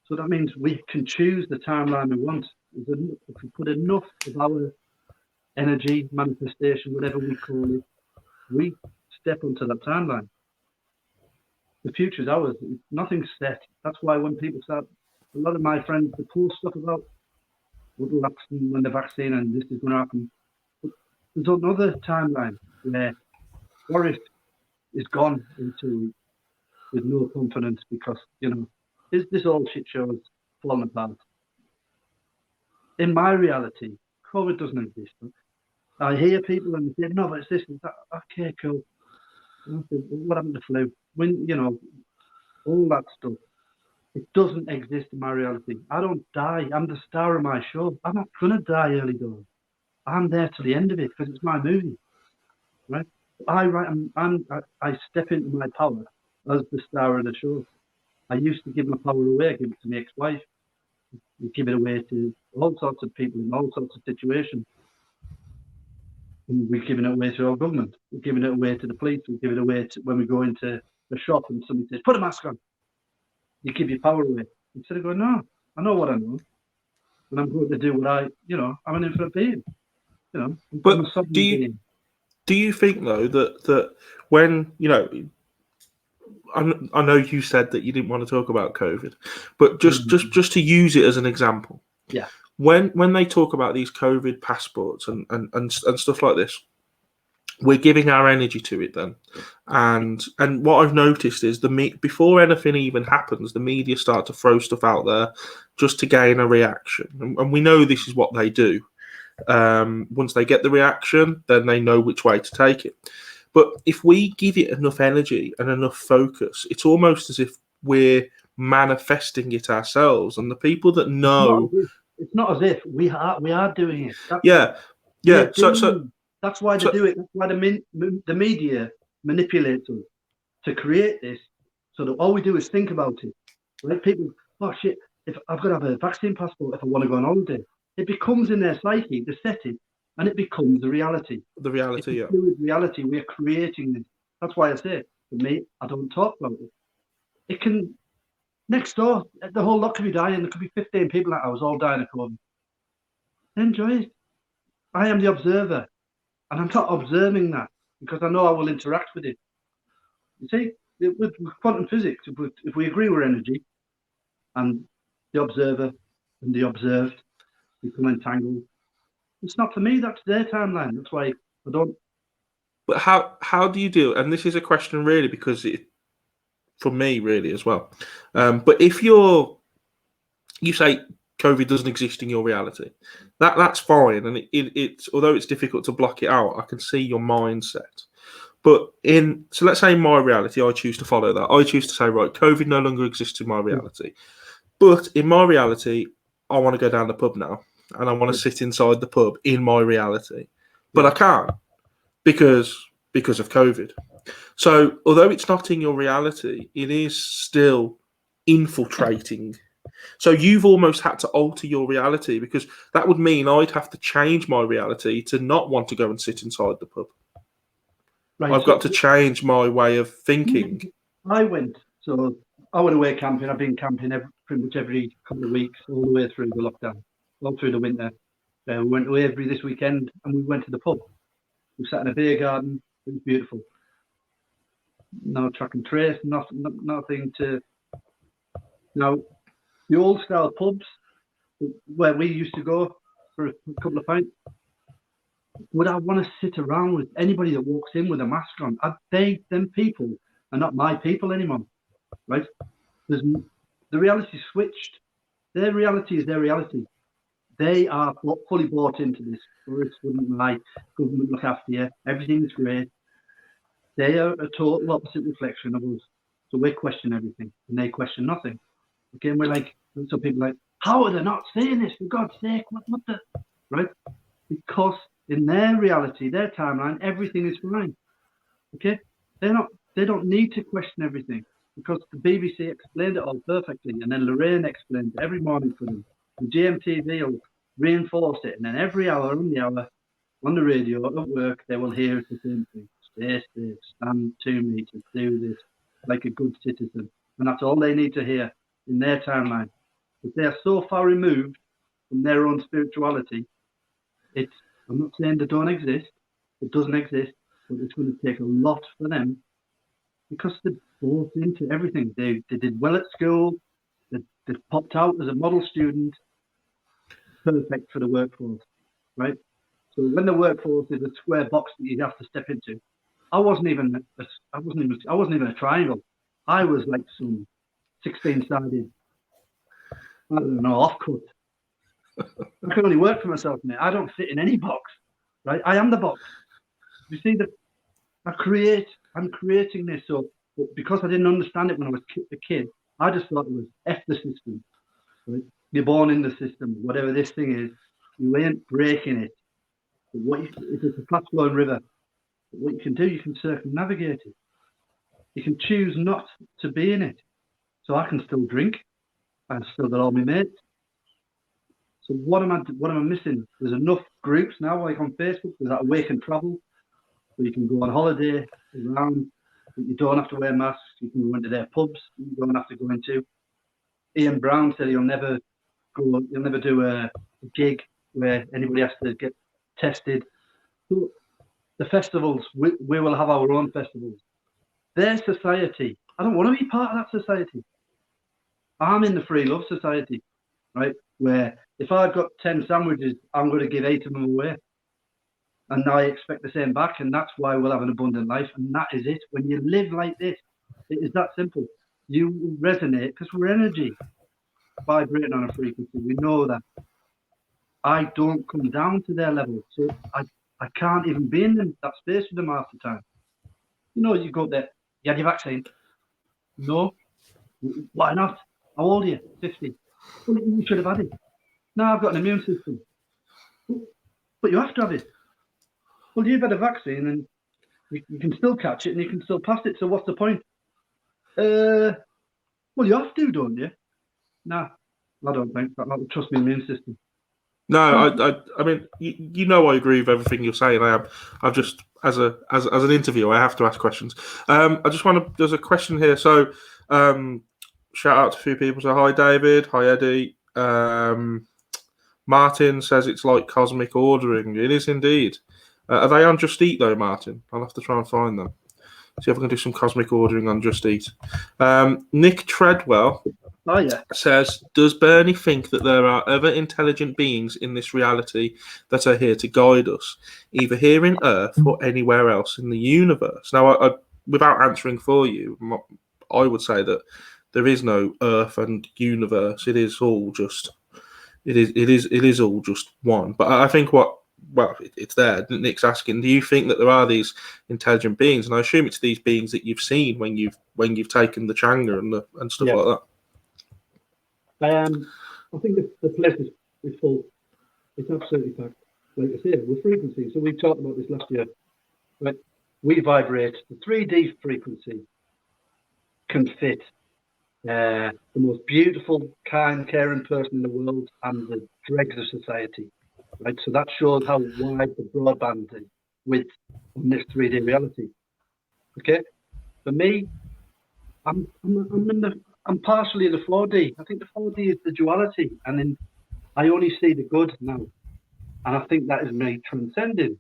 So that means we can choose the timeline we want. If we put enough of our energy, manifestation, whatever we call it, we step onto that timeline. the future's ours. Nothing's set. That's why when people start, a lot of my friends, they post stuff about what will happen when the vaccine and this is going to happen. But there's another timeline where Boris is gone in 2 weeks with no confidence because, this whole shit show has fallen apart. In my reality, COVID doesn't exist. I hear people and they say, no, but it's this and that. Okay, cool. What happened to flu? When, all that stuff. It doesn't exist in my reality. I don't die. I'm the star of my show. I'm not going to die early doors. I'm there to the end of it because it's my movie, right? I step into my power as the star of the show. I used to give my power away. I give it to my ex-wife. We give it away to all sorts of people in all sorts of situations. And we've given it away to our government. We've given it away to the police. We give it away to when we go into the shop and somebody says, "Put a mask on." You give your power away instead of going, "No, I know what I know, and I'm going to do what I'm an infinite being, But I'm a sovereign being." Do you think though that when I know you said that you didn't want to talk about COVID, but just to use it as an example, yeah, when they talk about these COVID passports and stuff like this, we're giving our energy to it then, and what I've noticed is before anything even happens, the media start to throw stuff out there just to gain a reaction, and we know this is what they do. Once they get the reaction, then they know which way to take it. But if we give it enough energy and enough focus, it's almost as if we're manifesting it ourselves, and the people that know, it's not as if we are doing it. Yeah. That's why they do it. That's why the media manipulates us to create this, so that all we do is think about it. Right? People, oh shit! If I've got to have a vaccine passport if I want to go on holiday, it becomes in their psyche, they set it, and it becomes a reality. The reality, it's reality. We are creating this. That's why I say, for me, I don't talk about it. It can next door, the whole lot could be dying. There could be 15 people in that house all dying of COVID. Enjoy it. I am the observer. And I'm not observing that because I know I will interact with it. You see, with quantum physics, if we agree we're energy and the observer and the observed become entangled, it's not for me, that's their timeline. That's why I don't. But how do you do it? And this is a question really because for me really as well. But if you say COVID doesn't exist in your reality, that's fine, and it's although it's difficult to block it out, I can see your mindset. But so let's say in my reality, I choose to follow that. I choose to say, right, COVID no longer exists in my reality. But in my reality, I want to go down the pub now, and I want to sit inside the pub in my reality, but I can't because of COVID. So although it's not in your reality, it is still infiltrating. So you've almost had to alter your reality because that would mean I'd have to change my reality to not want to go and sit inside the pub. Right. I've got to change my way of thinking. I went away camping. I've been camping pretty much every couple of weeks, all the way through the lockdown, all through the winter. We went to Avery this weekend and we went to the pub. We sat in a beer garden. It was beautiful. No track and trace, nothing to. Now, the old style pubs where we used to go for a couple of pints, would I want to sit around with anybody that walks in with a mask on? Them people are not my people anymore, right? The reality switched. Their reality is their reality. They are fully bought into this. Tourists wouldn't lie. Government look after you. Everything's great. They are a total opposite reflection of us. So we question everything, and they question nothing. Again, we're like, some people are like, how are they not saying this? For God's sake, what the, right? Because in their reality, their timeline, everything is fine. Okay, they don't need to question everything because the BBC explained it all perfectly, and then Lorraine explains it every morning for them. The GMTV will reinforce it, and then every hour on the hour on the radio at work, they will hear the same thing: stay safe, stand 2 meters, do this like a good citizen, and that's all they need to hear in their timeline. But they are so far removed from their own spirituality. I'm not saying they don't exist. It doesn't exist, but it's going to take a lot for them because they bought into everything. They did well at school. They popped out as a model student, perfect for the workforce, right? So when the workforce is a square box that you have to step into, I wasn't even a triangle. I was like some 16-sided, I don't know, offcut. I can only work for myself, mate. I don't fit in any box, right? I am the box. You see that I'm creating this. So because I didn't understand it when I was a kid, I just thought it was F the system. Right? You're born in the system, whatever this thing is. You ain't breaking it. But if it's a fast-flowing river, what you can do, you can circumnavigate it. You can choose not to be in it. So I can still drink. I still got all my mates. So what am I missing? There's enough groups now, like on Facebook. There's that Awake and Travel, where you can go on holiday around, but you don't have to wear masks. You can go into their pubs. You don't have to go into. Ian Brown said he'll never do a gig where anybody has to get tested. So the festivals, we will have our own festivals. Their society. I don't want to be part of that society. I'm in the free love society, right? Where if I've got 10 sandwiches, I'm going to give 8 of them away. And I expect the same back. And that's why we'll have an abundant life. And that is it. When you live like this, it is that simple. You resonate because we're energy vibrating on a frequency. We know that. I don't come down to their level. So I can't even be in that space with them half the time. You know, you go up there, you had your vaccine? No. Why not? How old are you? 50. Well, you should have had it. No, I've got an immune system. But you have to have it. Well, you've had a vaccine and you can still catch it and you can still pass it. So what's the point? Well, you have to, don't you? No, I don't think. I don't trust my immune system. No, I mean, you know, I agree with everything you're saying. I've just, as an interviewer, I have to ask questions. I just want to. There's a question here. So, shout out to a few people. So, hi David, hi Eddie. Martin says it's like cosmic ordering. It is indeed. Are they on Just Eat though, Martin? I'll have to try and find them. See if I can do some cosmic ordering on Just Eat. Nick Treadwell. Oh, yeah. Says, does Bernie think that there are other intelligent beings in this reality that are here to guide us, either here in Earth or anywhere else in the universe? Now, I without answering for you, I would say that there is no Earth and universe. It is all just, it is all just one. But I think it's there. Nick's asking, do you think that there are these intelligent beings? And I assume it's these beings that you've seen when you've taken the Changa and stuff like that. I think the place is full. It's absolutely packed. Like I say, we're frequency. So we talked about this last year. Right? We vibrate. The 3D frequency can fit the most beautiful, kind, caring person in the world and the dregs of society. Right? So that shows how wide the broadband is with on this 3D reality. Okay? For me, I'm partially the 4D. I think the 4D is the duality, and then I only see the good now. And I think that is me transcending.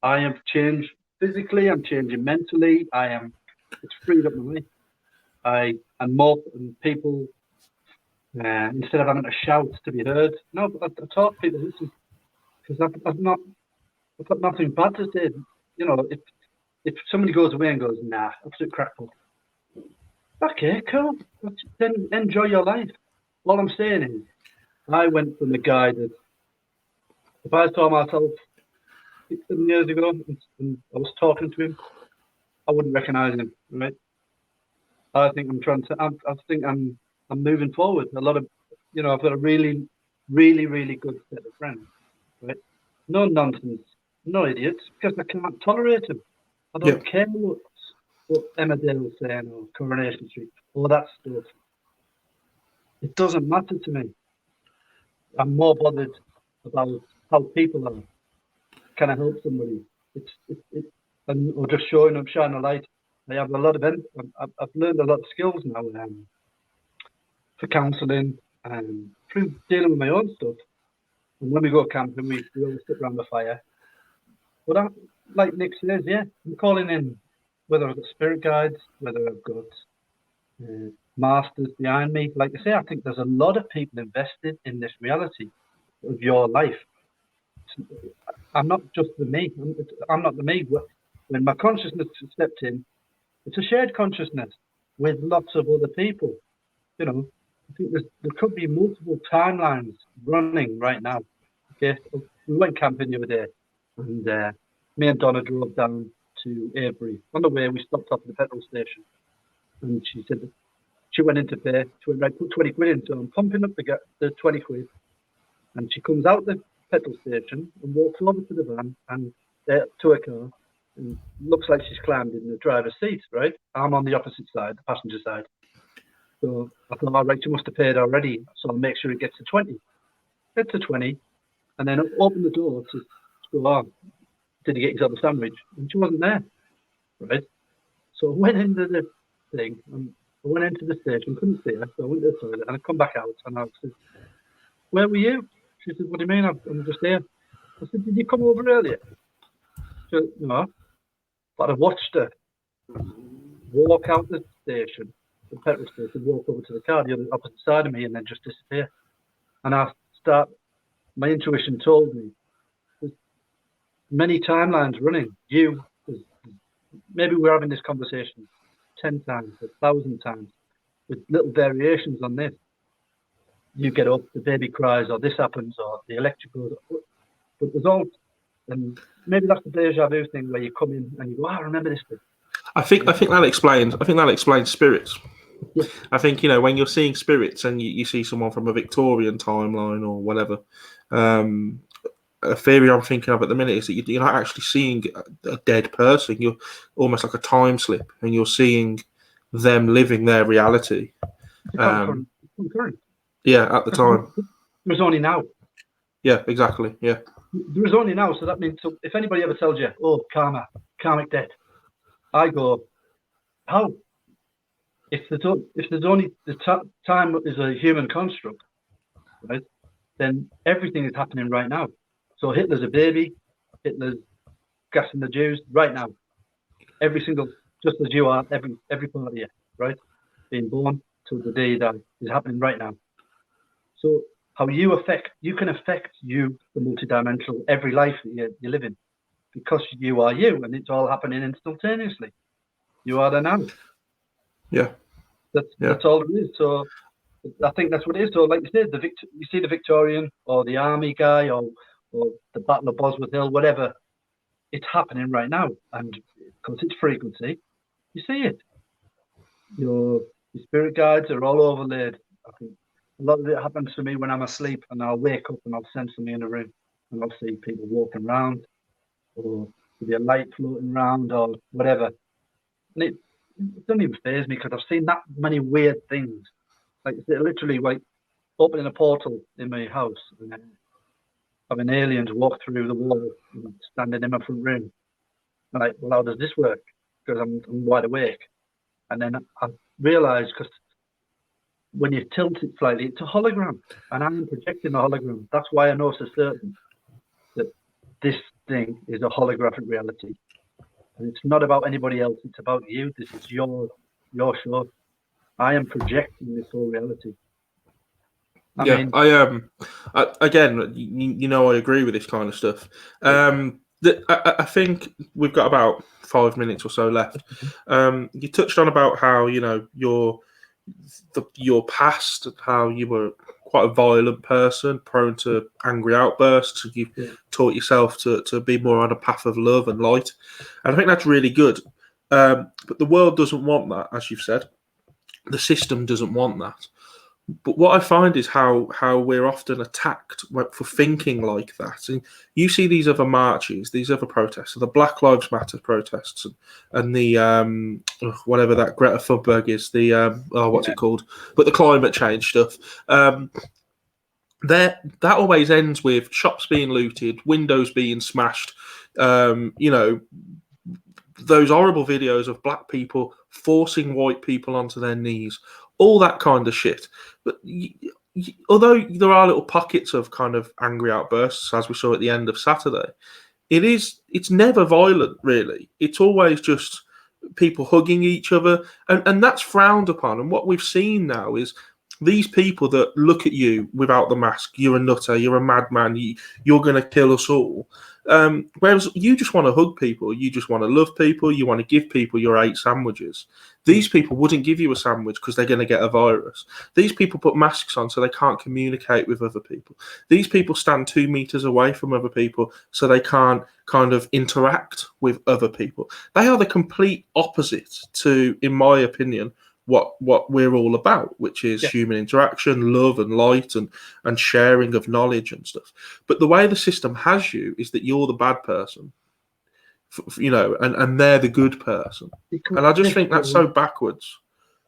I have changed physically, I'm changing mentally, it's freed up my life. And more and people, instead of having to shout to be heard, no, I talk to people, listen, because I've got nothing bad to say. You know, if somebody goes away and goes, nah, absolute crackpot. Okay, cool. Then enjoy your life. All I'm saying is, I went from a guy that, if I saw myself 6-7 years ago and I was talking to him, I wouldn't recognise him. Right? I think I'm moving forward. A lot of, I've got a really, really, really good set of friends. Right? No nonsense, no idiots, because I can't tolerate them. I don't care what Emmerdale's saying or Coronation Street, all that stuff. It doesn't matter to me. I'm more bothered about how people are. Can I help somebody? Or just showing up, shining a light. I have a lot of I've learned a lot of skills now for counselling and through dealing with my own stuff. And when we go camping, we always sit around the fire. But like Nick says, I'm calling in whether I've got spirit guides, whether I've got masters behind me. Like I say, I think there's a lot of people invested in this reality of your life. I'm not just the me. I'm not the me. When my consciousness stepped in, it's a shared consciousness with lots of other people. You know, I think there could be multiple timelines running right now. Okay, we went camping the other day, and me and Donna drove down to Avebury. On the way, we stopped off at the petrol station, and she said that she went in to pay. She went, right, put 20 quid in. So I'm pumping up the 20 quid, and she comes out the petrol station and walks over to the van and to her car, and looks like she's climbed in the driver's seat. Right, I'm on the opposite side, the passenger side. So I thought, all right, she must have paid already. So I'll make sure it gets to 20. Get to 20, and then open the door to go on. Did he get himself a sandwich? And she wasn't there. Right. So I went into the thing, and I went into the station, couldn't see her, so I went to the toilet, and I come back out, and I said, "Where were you?" She said, "What do you mean? I'm just here." I said, "Did you come over earlier?" She said, "No." But I watched her walk out the station, the petrol station, walk over to the car, the other opposite side of me, and then just disappear. And my intuition told me, there's many timelines running. Maybe we're having this conversation 10 times, 1,000 times, with little variations on this. You get up, the baby cries, or this happens, or the electric goes up. But there's all, and maybe that's the deja vu thing where you come in and you go, I remember this bit. I think that explains spirits. Yeah. I think, you know, when you're seeing spirits and you see someone from a Victorian timeline or whatever, a theory I'm thinking of at the minute is that you're not actually seeing a dead person. You're almost like a time slip, and you're seeing them living their reality. Concurrent. Yeah, at the time. There's only now. Yeah, exactly. Yeah. There is only now, so that means, so if anybody ever tells you, "Oh, karmic debt," I go, "How? If there's only time is a human construct, right? Then everything is happening right now. So Hitler's a baby, Hitler's gassing the Jews right now. Every single, just as you are, every part of you, right? Being born to the day you die is happening right now. So how you can affect the multidimensional, every life that you live in, because you are you, and it's all happening instantaneously. You are the now. Yeah. That's all it is. So I think that's what it is. So like you said, you see the Victorian or the army guy or the Battle of Bosworth Hill, whatever, it's happening right now. And because it's frequency, you see it. Your spirit guides are all overlaid. I think a lot of it happens for me when I'm asleep, and I'll wake up and I'll sense something in a room, and I'll see people walking around, or there'll be a light floating around, or whatever. And it doesn't even faze me, because I've seen that many weird things. Like literally, like opening a portal in my house and then having aliens walk through the wall and standing in my front room. I'm like, well, how does this work? Because I'm wide awake. And then I realised, because when you tilt it slightly, it's a hologram, and I'm projecting a hologram. That's why I know for certain that this thing is a holographic reality. And it's not about anybody else, it's about you. This is your show. I am projecting this whole reality. Again, you know, I agree with this kind of stuff. I think we've got about 5 minutes or so left. You touched on about how, you know, your past, how you were quite a violent person, prone to angry outbursts. You've taught yourself to be more on a path of love and light, and I think that's really good. But the world doesn't want that, as you've said. The system doesn't want that. But what I find is how we're often attacked for thinking like that. And you see these other marches, these other protests, so the Black Lives Matter protests, and the whatever that Greta Thunberg is, what's it called? But the climate change stuff. That always ends with shops being looted, windows being smashed. You know, those horrible videos of black people forcing white people onto their knees. All that kind of shit. But although there are little pockets of kind of angry outbursts, as we saw at the end of Saturday, it's never violent, really. It's always just people hugging each other, and that's frowned upon. And what we've seen now is these people that look at you without the mask, you're a nutter, you're a madman, you're going to kill us all. Whereas you just want to hug people, you just want to love people, you want to give people your 8 sandwiches. These people wouldn't give you a sandwich because they're going to get a virus. These people put masks on so they can't communicate with other people. These people stand 2 meters away from other people so they can't kind of interact with other people. They are the complete opposite to, in my opinion, what we're all about, which is human interaction, love and light and sharing of knowledge and stuff. But the way the system has you is that you're the bad person, and they're the good person. Because and I just think that's so backwards.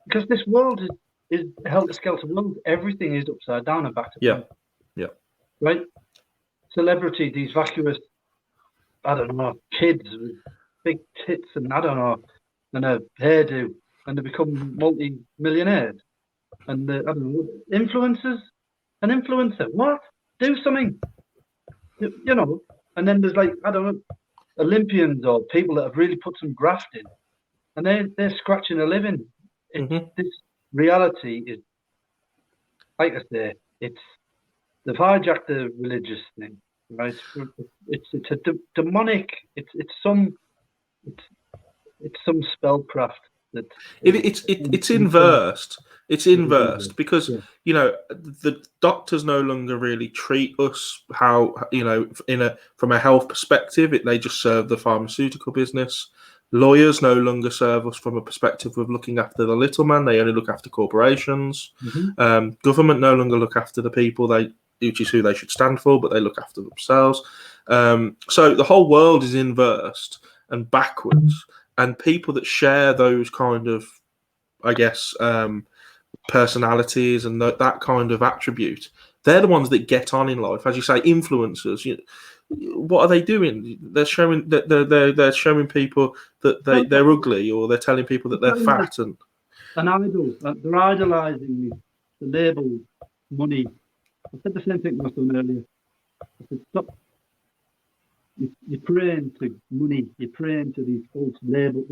Because this world is helter-skelter world. Everything is upside down and back to front. Yeah. Right? Celebrity, these vacuous, I don't know, kids with big tits and I don't know, and a hairdo, and they become multi-millionaires. And I don't know, influencers, an influencer, what? Do something, And then there's like, I don't know, Olympians or people that have really put some graft in, and they're scratching a living. This reality is, like I say, they've hijacked the religious thing, right? It's a demonic. It's some spellcraft that it's inversed. It's inversed because the doctors no longer really treat us how from a health perspective. They just serve the pharmaceutical business. Lawyers no longer serve us from a perspective of looking after the little man. They only look after corporations. Government no longer look after the people, which is who they should stand for, but they look after themselves. So the whole world is inversed and backwards. And people that share those kind of, I guess, personalities and that kind of attribute, they're the ones that get on in life. As you say, influencers. What are they doing? They're showing that they're showing people that they're ugly, or they're telling people that they're fat and an idol. They're idolizing the label money. I said the same thing to my son earlier. I said, stop. You're praying to money. You're praying to these false labels,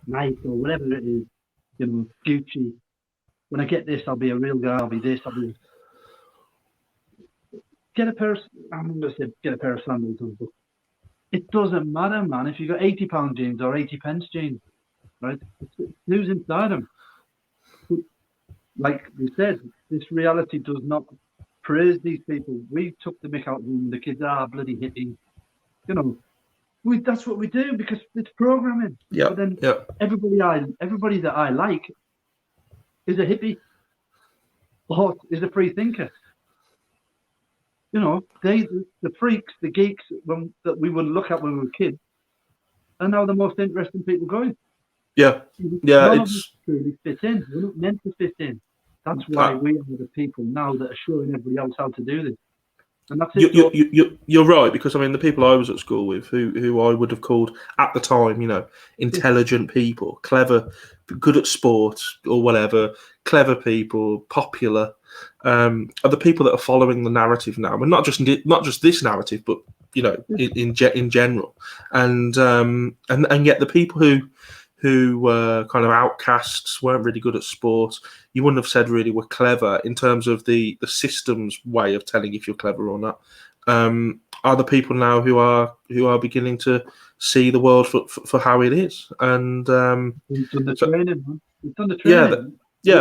Nike or whatever it is. Gucci. When I get this, I'll be a real guy. I'll be this. I'll be. Get a pair. I'm going to say get a pair of sandals. But it doesn't matter, man. If you've got £80 jeans or 80 pence jeans, right? It's who's inside them. But like we said, this reality does not praise these people. We took the mick out of them. The kids are bloody hippies. That's what we do because it's programming. But then everybody that I like is a hippie or is a free thinker. The freaks, the geeks that we would look at when we were kids are now the most interesting people going. None of us truly fit in. We're not meant to fit in. That's why we are the people now that are showing everybody else how to do this. And that's it. You're right, because the people I was at school with, who I would have called at the time, intelligent people, clever, good at sports or whatever, clever people, popular, are the people that are following the narrative now, and not just this narrative, but in general, and yet the people who were kind of outcasts, weren't really good at sport, you wouldn't have said really were clever in terms of the system's way of telling if you're clever or not, are the people now who are beginning to see the world for how it is. And we've done the training, man. We've done the training.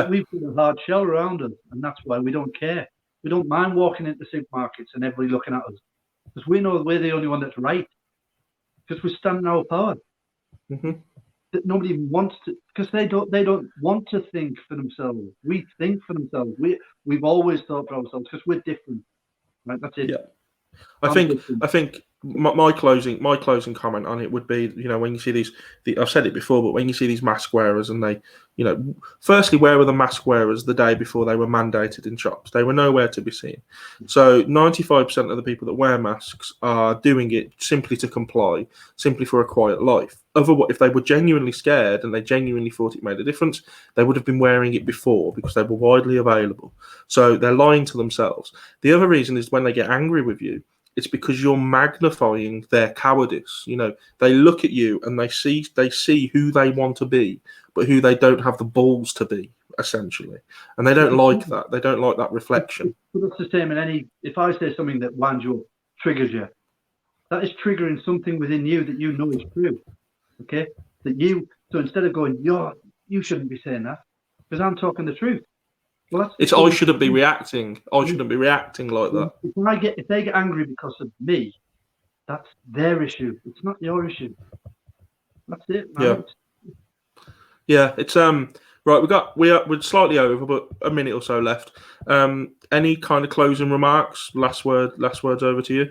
We've put a hard shell around us, and that's why we don't care. We don't mind walking into supermarkets and everybody looking at us, because we know we're the only one that's right, because we stand in our power. That nobody even wants to, because they don't want to think for themselves. We think for themselves. We've always thought for ourselves because we're different. Right, that's it. I think my closing comment on it would be, when you see these, I've said it before, but when you see these mask wearers and they, firstly, where were the mask wearers the day before they were mandated in shops? They were nowhere to be seen. So 95% of the people that wear masks are doing it simply to comply, simply for a quiet life. If they were genuinely scared and they genuinely thought it made a difference, they would have been wearing it before because they were widely available. So they're lying to themselves. The other reason is when they get angry with you, it's because you're magnifying their cowardice. You know, they look at you and they see who they want to be, but who they don't have the balls to be, essentially. And they don't like that. They don't like that reflection. But that's the same in any. If I say something that winds you up, triggers you, that is triggering something within you that you know is true. Okay, so instead of going, you shouldn't be saying that because I'm talking the truth. Well, I shouldn't be reacting. I shouldn't be reacting like that. If they get angry because of me, that's their issue. It's not your issue. That's it, man. Yeah. It's right. We're slightly over, but a minute or so left. Any kind of closing remarks? Last words over to you.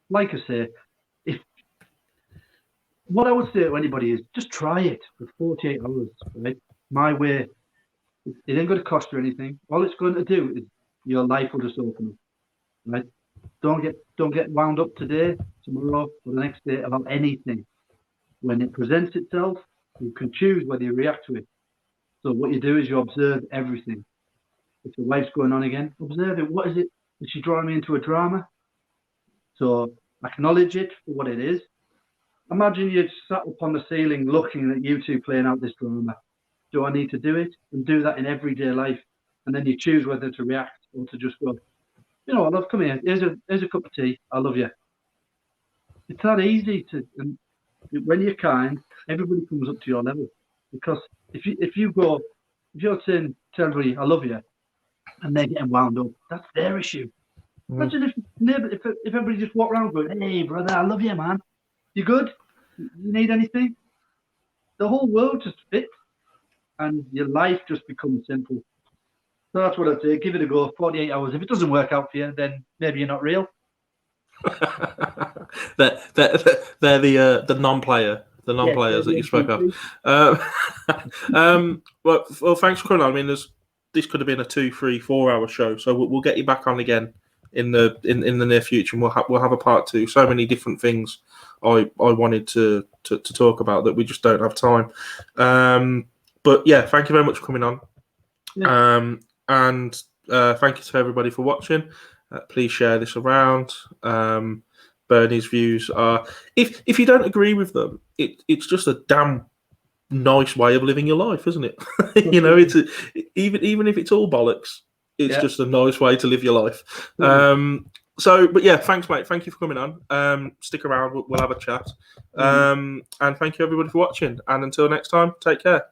Like I say, what I would say to anybody is just try it for 48 hours, right? My way. It ain't going to cost you anything. All it's going to do is your life will just open up, right? Don't get wound up today, tomorrow, or the next day about anything. When it presents itself, you can choose whether you react to it. So what you do is you observe everything. If the wife's going on again, observe it. What is it? Is she drawing me into a drama? So acknowledge it for what it is. Imagine you're sat up on the ceiling looking at you two playing out this drama. Do I need to do it? And do that in everyday life. And then you choose whether to react or to just go, you know what, love, come here. Here's a cup of tea. I love you. It's that easy to, and when you're kind, everybody comes up to your level. Because if you're saying to everybody, I love you, and they're getting wound up, that's their issue. Imagine if everybody just walked around going, hey, brother, I love you, man. You good? You need anything? The whole world just fits. And your life just becomes simple. So that's what I'd say. Give it a go. 48 hours. If it doesn't work out for you, then maybe you're not real. they're the non-player, the non-players that you spoke of. Well, thanks for coming on. I mean, this could have been a 2, 3, 4 hour show, so we'll get you back on again in the near future, and we'll have a part 2. So many different things I wanted to talk about that we just don't have time. But yeah, thank you very much for coming on. Yeah. And thank you to everybody for watching. Please share this around. Bernie's views are, if you don't agree with them, it's just a damn nice way of living your life, isn't it? You know, it's even if it's all bollocks, it's just a nice way to live your life. But yeah, thanks, mate. Thank you for coming on. Stick around. We'll have a chat. And thank you everybody for watching. And until next time, take care.